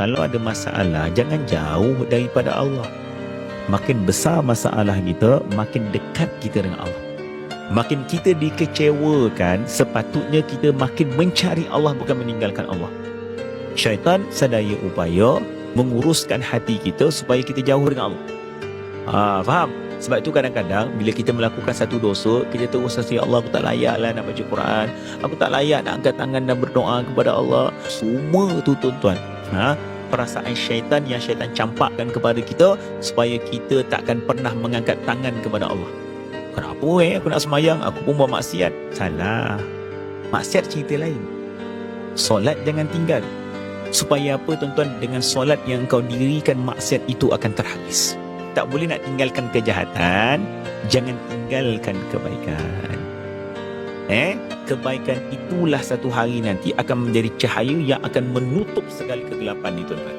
kalau ada masalah, jangan jauh daripada Allah. Makin besar masalah kita, makin dekat kita dengan Allah. Makin kita dikecewakan, sepatutnya kita makin mencari Allah, bukan meninggalkan Allah. Syaitan sedaya upaya menguruskan hati kita supaya kita jauh dengan Allah. Faham? Sebab itu kadang-kadang bila kita melakukan satu dosa, kita terus rasa, ya Allah, aku tak layak lah nak baca Quran, aku tak layak nak angkat tangan dan berdoa kepada Allah. Semua tu tuan-tuan, perasaan syaitan yang syaitan campakkan kepada kita supaya kita takkan pernah mengangkat tangan kepada Allah. Kenapa aku nak semayang, aku pun buat maksiat? Salah. Maksiat cerita lain. Solat jangan tinggal. Supaya apa tuan-tuan? Dengan solat yang kau dirikan, maksiat itu akan terhapus. Tak boleh nak tinggalkan kejahatan, jangan tinggalkan kebaikan. Kebaikan itulah satu hari nanti akan menjadi cahaya yang akan menutup segala kegelapan ni tuan-tuan.